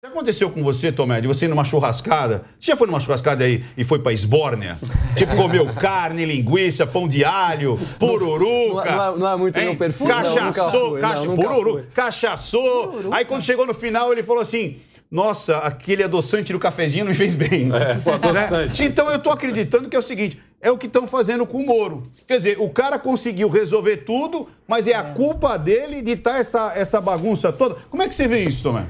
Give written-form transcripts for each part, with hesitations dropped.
Já aconteceu com você, Tomé, de você ir numa churrascada? Você já foi numa churrascada aí e foi pra Esbórnia? Tipo, comeu carne, linguiça, pão de alho, pururuca. Não é muito meu perfil, cachaçou. Aí quando chegou no final, ele falou assim... Nossa, aquele adoçante do cafezinho não me fez bem. O adoçante. Né? Então eu tô acreditando que é o seguinte, é o que estão fazendo com o Moro. Quer dizer, o cara conseguiu resolver tudo, mas é a culpa dele de estar essa bagunça toda. Como é que você vê isso, Tomé?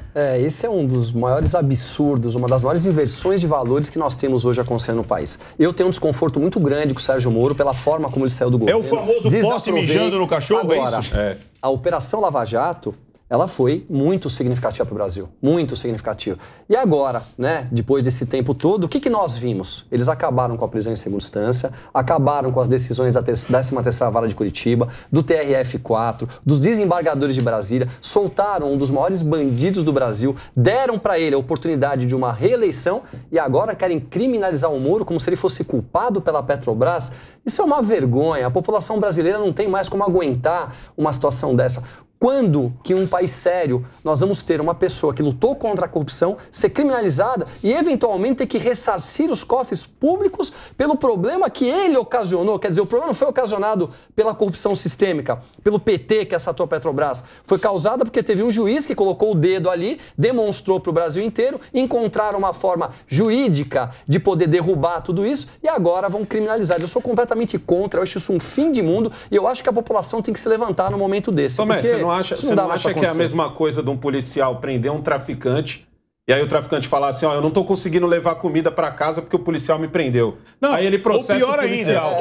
Esse é um dos maiores absurdos, uma das maiores inversões de valores que nós temos hoje acontecendo no país. Eu tenho um desconforto muito grande com o Sérgio Moro pela forma como ele saiu do governo. É o famoso poste mijando no cachorro, agora, é isso? A Operação Lava Jato, ela foi muito significativa para o Brasil, muito significativa. E agora, né, depois desse tempo todo, o que nós vimos? Eles acabaram com a prisão em segunda instância, acabaram com as decisões da 13ª Vara de Curitiba, do TRF4, dos desembargadores de Brasília, soltaram um dos maiores bandidos do Brasil, deram para ele a oportunidade de uma reeleição e agora querem criminalizar o Moro como se ele fosse culpado pela Petrobras. Isso é uma vergonha, a população brasileira não tem mais como aguentar uma situação dessa. Quando que em um país sério nós vamos ter uma pessoa que lutou contra a corrupção ser criminalizada e eventualmente ter que ressarcir os cofres públicos pelo problema que ele ocasionou? Quer dizer, o problema não foi ocasionado pela corrupção sistêmica, pelo PT que assaltou a Petrobras. Foi causada porque teve um juiz que colocou o dedo ali, demonstrou para o Brasil inteiro, encontraram uma forma jurídica de poder derrubar tudo isso e agora vão criminalizar. Eu sou completamente contra, eu acho isso um fim de mundo e eu acho que a população tem que se levantar no momento desse. Tomé, você não acha que é a mesma coisa de um policial prender um traficante e aí o traficante falar assim, eu não tô conseguindo levar comida para casa porque o policial me prendeu. Não, aí ele processa o policial.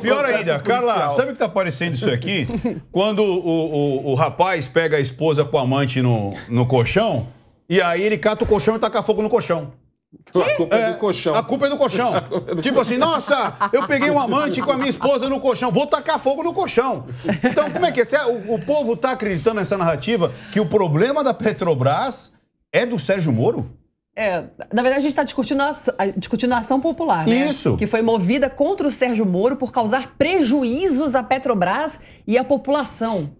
Pior ainda, Carla, sabe o que tá parecendo isso aqui? Quando o rapaz pega a esposa com o amante no colchão e aí ele cata o colchão e taca fogo no colchão. A culpa é do colchão. A culpa é do colchão. Tipo assim, nossa, eu peguei um amante com a minha esposa no colchão, vou tacar fogo no colchão. Então, como é que é? O povo tá acreditando nessa narrativa que o problema da Petrobras é do Sérgio Moro? Na verdade, a gente está discutindo a ação popular, né? Isso. Que foi movida contra o Sérgio Moro por causar prejuízos à Petrobras e à população.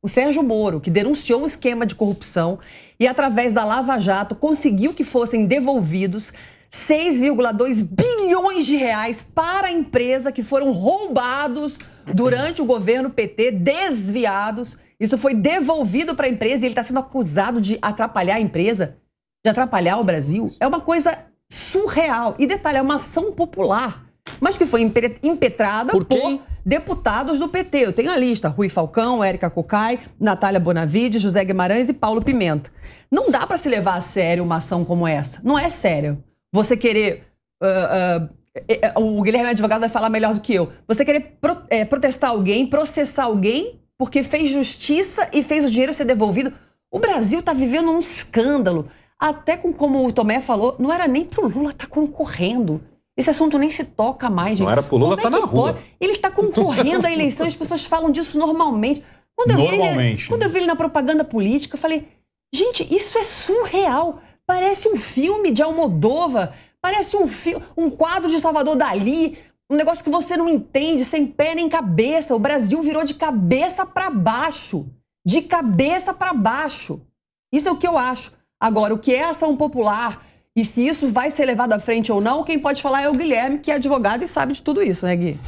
O Sérgio Moro, que denunciou um esquema de corrupção e, através da Lava Jato, conseguiu que fossem devolvidos 6,2 bilhões de reais para a empresa que foram roubados durante o governo PT, desviados. Isso foi devolvido para a empresa e ele está sendo acusado de atrapalhar a empresa, de atrapalhar o Brasil. É uma coisa surreal. E detalhe, é uma ação popular, mas que foi impetrada por deputados do PT. Eu tenho a lista: Rui Falcão, Érica Cocai, Natália Bonavide, José Guimarães e Paulo Pimenta. Não dá para se levar a sério uma ação como essa. Não é sério. Você querer... o Guilherme advogado vai falar melhor do que eu. Você querer protestar alguém, processar alguém porque fez justiça e fez o dinheiro ser devolvido. O Brasil está vivendo um escândalo. Até como o Tomé falou, não era nem pro Lula estar concorrendo. Esse assunto nem se toca mais, gente. Não era pro Lula estar na rua. Ele está concorrendo à eleição, as pessoas falam disso normalmente. Quando eu vi ele na propaganda política, eu falei, gente, isso é surreal. Parece um filme de Almodóvar, parece um quadro de Salvador Dalí, um negócio que você não entende, sem pé nem cabeça. O Brasil virou de cabeça para baixo. De cabeça para baixo. Isso é o que eu acho. Agora, o que é ação popular e se isso vai ser levado à frente ou não, quem pode falar é o Guilherme, que é advogado e sabe de tudo isso, né, Gui?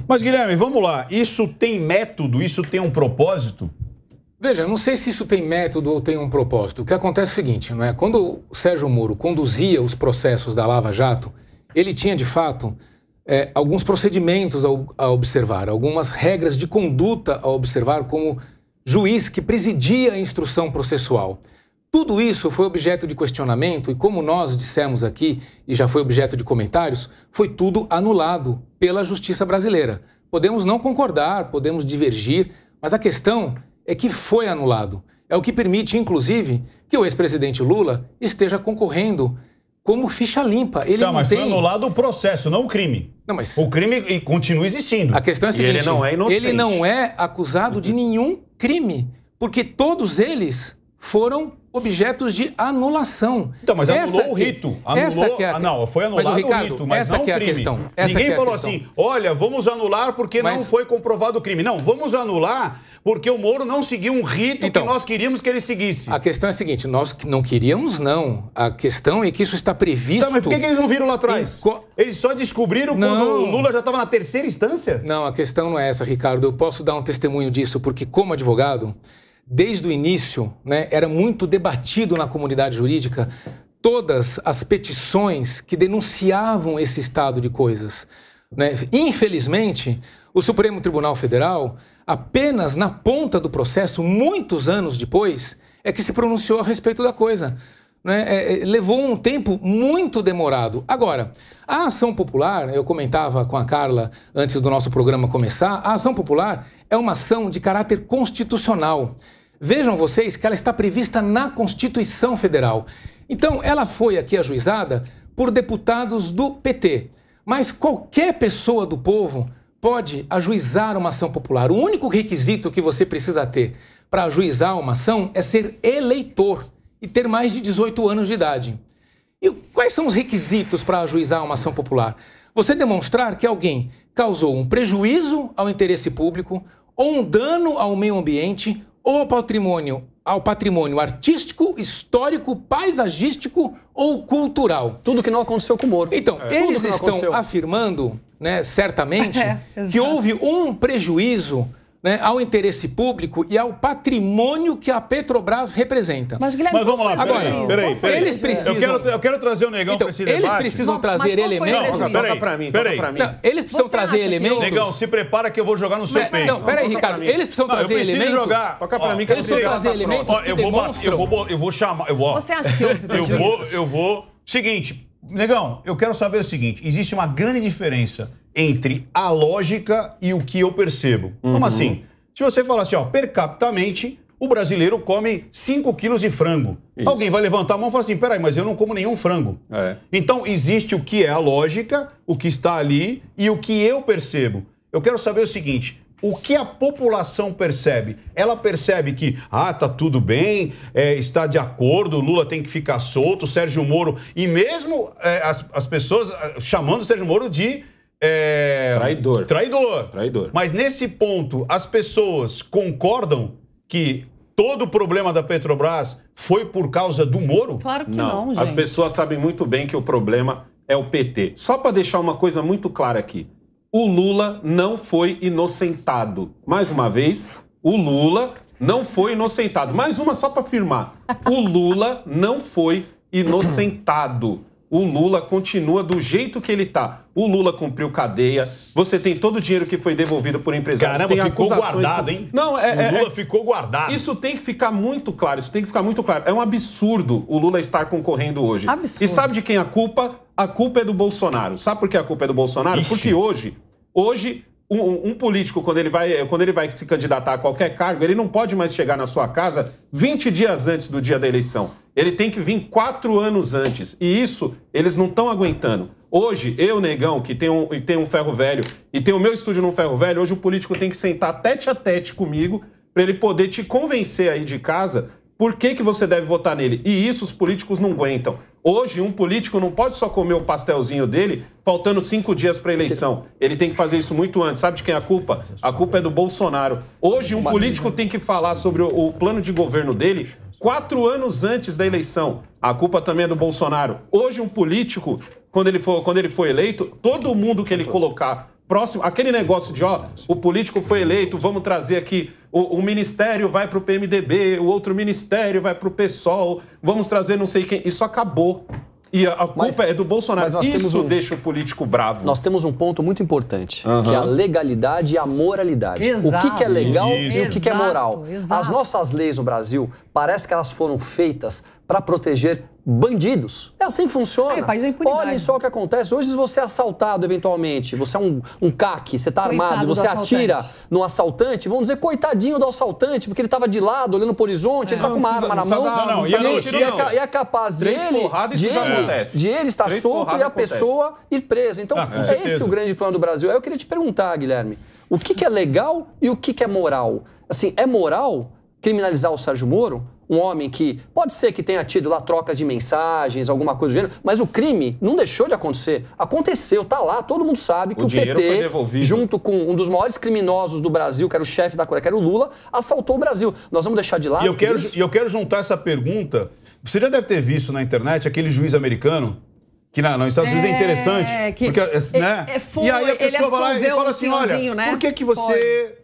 Mas, Guilherme, vamos lá. Isso tem método? Isso tem um propósito? Veja, eu não sei se isso tem método ou tem um propósito. O que acontece é o seguinte, não é? Quando o Sérgio Moro conduzia os processos da Lava Jato, ele tinha, de fato, alguns procedimentos a observar, algumas regras de conduta a observar como juiz que presidia a instrução processual. Tudo isso foi objeto de questionamento e, como nós dissemos aqui, e já foi objeto de comentários, foi tudo anulado pela justiça brasileira. Podemos não concordar, podemos divergir, mas a questão é que foi anulado. É o que permite, inclusive, que o ex-presidente Lula esteja concorrendo como ficha limpa. Ele não mas tem... foi anulado o processo, não o crime. Não, mas... O crime continua existindo. A questão é a seguinte, ele não é inocente. Ele não é acusado de nenhum crime, porque todos eles foram objetos de anulação. Então, mas anulou o rito. Não, foi anulado Ricardo, o rito, mas não o crime. Ninguém falou assim, olha, vamos anular porque não foi comprovado o crime. Não, vamos anular porque o Moro não seguiu um rito que nós queríamos que ele seguisse. A questão é a seguinte, nós não queríamos, não. A questão é que isso está previsto... Então, mas por que eles não viram lá atrás? Eles só descobriram quando o Lula já estava na terceira instância? Não, a questão não é essa, Ricardo. Eu posso dar um testemunho disso, porque como advogado... Desde o início, né, era muito debatido na comunidade jurídica todas as petições que denunciavam esse estado de coisas. Né? Infelizmente, o Supremo Tribunal Federal, apenas na ponta do processo, muitos anos depois, é que se pronunciou a respeito da coisa. Né? Levou um tempo muito demorado. Agora, a ação popular, eu comentava com a Carla antes do nosso programa começar, a ação popular é uma ação de caráter constitucional. Vejam vocês que ela está prevista na Constituição Federal. Então, ela foi aqui ajuizada por deputados do PT. Mas qualquer pessoa do povo pode ajuizar uma ação popular. O único requisito que você precisa ter para ajuizar uma ação é ser eleitor e ter mais de 18 anos de idade. E quais são os requisitos para ajuizar uma ação popular? Você demonstrar que alguém causou um prejuízo ao interesse público ou um dano ao meio ambiente ou ao patrimônio artístico, histórico, paisagístico ou cultural. Tudo que não aconteceu com o Moro. Então, eles estão afirmando, né, certamente, que houve um prejuízo, né, ao interesse público e ao patrimônio que a Petrobras representa. Mas vamos lá, peraí. Eles precisam... Eu quero trazer o Negão para esse debate. Eles precisam trazer elementos... Toca para mim. Eles precisam trazer elementos... Negão, se prepara que eu vou jogar no seu peito. Não, peraí, Ricardo. Eles precisam trazer elementos... jogar. Toca para mim que eles precisam trazer elementos que demonstram... Eu vou chamar... Você acha que eu vou... Seguinte, Negão, eu quero saber o seguinte. Existe uma grande diferença entre a lógica e o que eu percebo. Como assim? Se você falar assim, ó, percapitamente, o brasileiro come 5 quilos de frango. Isso. Alguém vai levantar a mão e falar assim, peraí, mas eu não como nenhum frango. Então, existe o que é a lógica, o que está ali e o que eu percebo. Eu quero saber o seguinte, o que a população percebe? Ela percebe que, tá tudo bem, está de acordo, o Lula tem que ficar solto, o Sérgio Moro... E mesmo as pessoas chamando o Sérgio Moro de... Traidor. Mas nesse ponto, as pessoas concordam que todo o problema da Petrobras foi por causa do Moro? Claro que não, gente. As pessoas sabem muito bem que o problema é o PT. Só para deixar uma coisa muito clara aqui. O Lula não foi inocentado. Mais uma vez, o Lula não foi inocentado. Mais uma só para afirmar. O Lula não foi inocentado. O Lula continua do jeito que ele tá. O Lula cumpriu cadeia. Você tem todo o dinheiro que foi devolvido por empresários. Caramba, tem ficou guardado, hein? Não, o Lula ficou guardado. Isso tem que ficar muito claro. É um absurdo o Lula estar concorrendo hoje. Absurdo. E sabe de quem a culpa? A culpa é do Bolsonaro. Sabe por que a culpa é do Bolsonaro? Ixi. Porque hoje um político, quando ele vai se candidatar a qualquer cargo, ele não pode mais chegar na sua casa 20 dias antes do dia da eleição. Ele tem que vir 4 anos antes. E isso eles não estão aguentando. Hoje, eu, Negão, que tem um ferro velho e tem o meu estúdio num ferro velho, hoje o político tem que sentar tete a tete comigo para ele poder te convencer aí de casa por que você deve votar nele. E isso os políticos não aguentam. Hoje, um político não pode só comer o pastelzinho dele faltando 5 dias para a eleição. Ele tem que fazer isso muito antes. Sabe de quem é a culpa? A culpa é do Bolsonaro. Hoje, um político tem que falar sobre o plano de governo dele 4 anos antes da eleição. A culpa também é do Bolsonaro. Hoje, um político, quando ele for eleito, todo mundo que ele colocar próximo, aquele negócio de, o político foi eleito, vamos trazer aqui, o ministério vai para o PMDB, o outro ministério vai para o PSOL, vamos trazer não sei quem. Isso acabou. E a culpa é do Bolsonaro. Isso deixa o político bravo. Nós temos um ponto muito importante, que é a legalidade e a moralidade. Exato. O que é legal e o que é moral. Exato. As nossas leis no Brasil, parece que elas foram feitas para proteger bandidos. É assim que funciona. País da impunidade. Olhem só o que acontece. Hoje, se você é assaltado eventualmente, você é um CAC, você está armado, você atira no assaltante, vão dizer, coitadinho do assaltante, porque ele estava de lado, olhando para o horizonte, ele está com uma arma na mão. E é capaz de ele estar solto e a pessoa ir presa. Então, é esse o grande problema do Brasil. Aí eu queria te perguntar, Guilherme, o que é legal e o que é moral? Assim, é moral criminalizar o Sérgio Moro? um homem que pode ser que tenha tido lá trocas de mensagens, alguma coisa do gênero, mas o crime não deixou de acontecer. Aconteceu, tá lá, todo mundo sabe que o PT, junto com um dos maiores criminosos do Brasil, que era o chefe da Coreia, que era o Lula, assaltou o Brasil. Nós vamos deixar de lado E eu quero juntar essa pergunta. Você já deve ter visto na internet aquele juiz americano que nos Estados Unidos é interessante. Porque, né? E aí a pessoa vai lá e fala assim, olha, né? por que você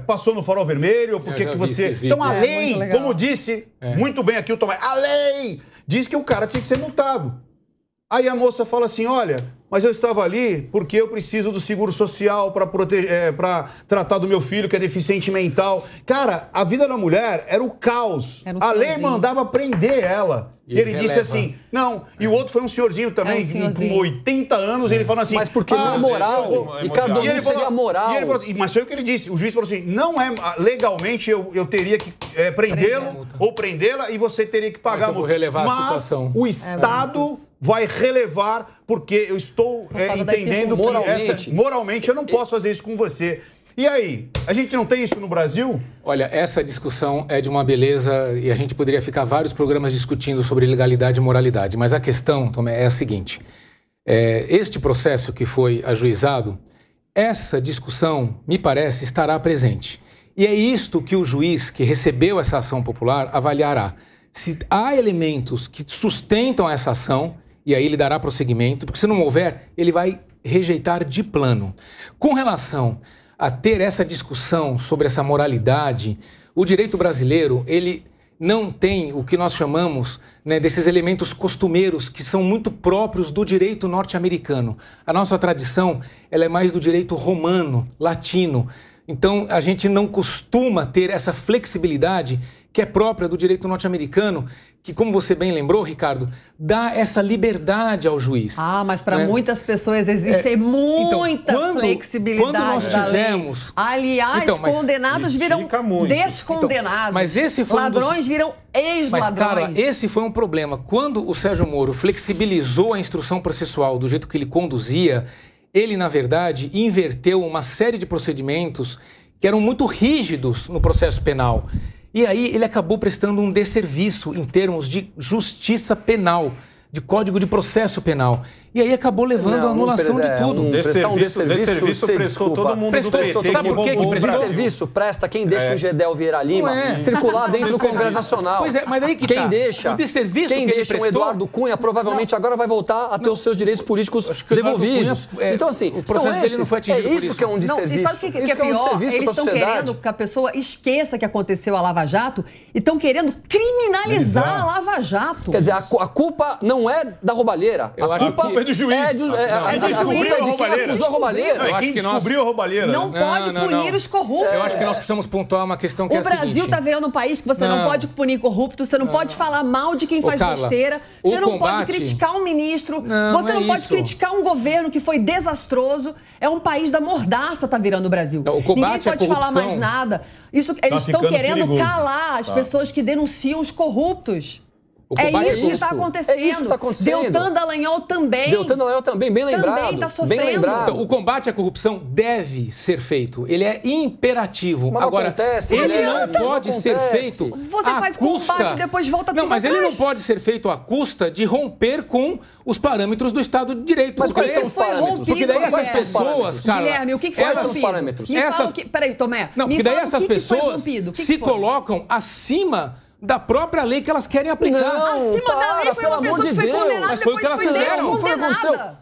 passou no farol vermelho? Ou por que você... Então a lei, como disse muito bem aqui o Tomé, a lei diz que o cara tinha que ser multado. Aí a moça fala assim, olha, mas eu estava ali porque eu preciso do seguro social para proteger, para tratar do meu filho que é deficiente mental. Cara, a vida da mulher era o caos. A lei mandava prender ela. E ele disse assim, não. E o outro foi um senhorzinho também, com 80 anos, e ele falou assim... Mas porque não é moral, Ricardo, não seria moral. E ele falou assim, mas foi o que ele disse. O juiz falou assim, não é... Legalmente eu teria que prendê-lo ou prendê-la e você teria que pagar a multa. Mas o Estado vai relevar porque eu estou entendendo que moralmente eu não posso fazer isso com você. E aí, a gente não tem isso no Brasil? Olha, essa discussão é de uma beleza e a gente poderia ficar vários programas discutindo sobre legalidade e moralidade. Mas a questão, Tomé, é a seguinte. Este processo que foi ajuizado, essa discussão, me parece, estará presente. E é isto que o juiz que recebeu essa ação popular avaliará. Se há elementos que sustentam essa ação, e aí ele dará prosseguimento, porque se não houver, ele vai rejeitar de plano. Com relação a ter essa discussão sobre essa moralidade, o direito brasileiro, ele não tem o que nós chamamos, né, desses elementos costumeiros que são muito próprios do direito norte-americano. A nossa tradição, ela é mais do direito romano, latino. Então, a gente não costuma ter essa flexibilidade que é própria do direito norte-americano, que, como você bem lembrou, Ricardo, dá essa liberdade ao juiz. Mas para muitas pessoas existe muita flexibilidade. Quando nós tivemos... Aliás, condenados viram descondenados. Mas esse foi ladrões viram ex-ladrões. Mas, cara, esse foi um problema. Quando o Sérgio Moro flexibilizou a instrução processual do jeito que ele conduzia, ele, na verdade, inverteu uma série de procedimentos que eram muito rígidos no processo penal. E aí ele acabou prestando um desserviço em termos de justiça penal, de Código de Processo Penal. E aí acabou levando à anulação de tudo. Desserviço prestou todo mundo do PT. Sabe por que prestou? Desserviço presta quem deixa o Gedel Vieira Lima circular dentro do Congresso Nacional. Pois é, mas aí que quem deixa, o desserviço quem deixa o Eduardo Cunha provavelmente agora vai voltar a ter os seus direitos políticos devolvidos. Então, assim, o processo dele não foi atingido por isso que é um desserviço. E sabe o que é pior? Eles estão querendo que a pessoa esqueça que aconteceu a Lava Jato e estão querendo criminalizar a Lava Jato. Quer dizer, a culpa não é da roubalheira. A culpa é do juiz. Quem descobriu a roubalheira. Quem descobriu a roubalheira. Não pode punir os corruptos. Eu acho que nós precisamos pontuar uma questão que é a seguinte. O Brasil está virando um país que você não pode punir corrupto, você não pode falar mal de quem faz besteira, você não pode criticar um ministro, você não pode criticar um governo que foi desastroso. É um país da mordaça, está virando o Brasil. Ninguém pode falar mais nada. Eles estão querendo calar as pessoas que denunciam os corruptos. É isso que está acontecendo. É isso que está acontecendo. Deltan Dallagnol também. Deltan Dallagnol também, bem lembrado. Também está sofrendo. Bem lembrado. Então, o combate à corrupção deve ser feito. Ele é imperativo. Mas agora, ele não pode ser feito Você faz combate e depois volta tudo mas ele não pode ser feito à custa de romper com os parâmetros do Estado de Direito. Mas quais são os parâmetros? Porque daí essas pessoas, cara... Guilherme, o que foi rompido? São os parâmetros? Peraí, Tomé. Não, porque daí essas pessoas se colocam acima da própria lei que elas querem aplicar. Não, acima da lei foi uma pessoa que foi condenada, mas foi o que elas fizeram.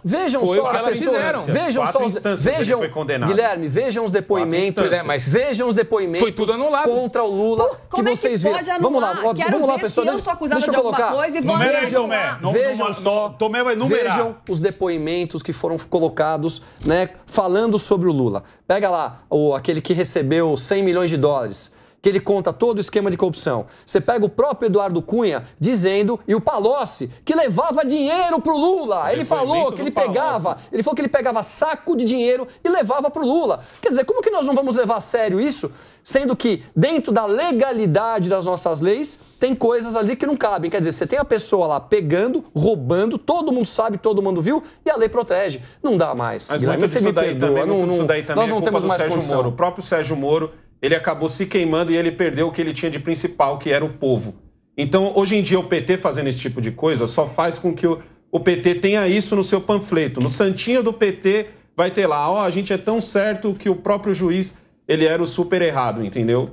Vejam só as pessoas. Vejam, Guilherme, vejam os depoimentos. Vejam os depoimentos. Foi tudo anulado contra o Lula que vocês viram. Vamos lá, pessoal. Eu sou acusada de alguma coisa e vou anular. Vejam só. Tomé vai numerar. Vejam os depoimentos que foram colocados, né, falando sobre o Lula. Pega lá aquele que recebeu 100 milhões de dólares. Que ele conta todo o esquema de corrupção. Você pega o próprio Eduardo Cunha dizendo, e o Palocci, que levava dinheiro pro Lula. Ele falou que ele pegava saco de dinheiro e levava pro Lula. Quer dizer, como que nós não vamos levar a sério isso? Sendo que, dentro da legalidade das nossas leis, tem coisas ali que não cabem. Quer dizer, você tem a pessoa lá pegando, roubando, todo mundo sabe, todo mundo viu, e a lei protege. Não dá mais. Mas muito disso daí também é culpa do Sérgio Moro. O próprio Sérgio Moro, ele acabou se queimando e ele perdeu o que ele tinha de principal, que era o povo. Então, hoje em dia, o PT fazendo esse tipo de coisa só faz com que o PT tenha isso no seu panfleto. No santinho do PT vai ter lá, ó, a gente é tão certo que o próprio juiz, ele era o super errado, entendeu?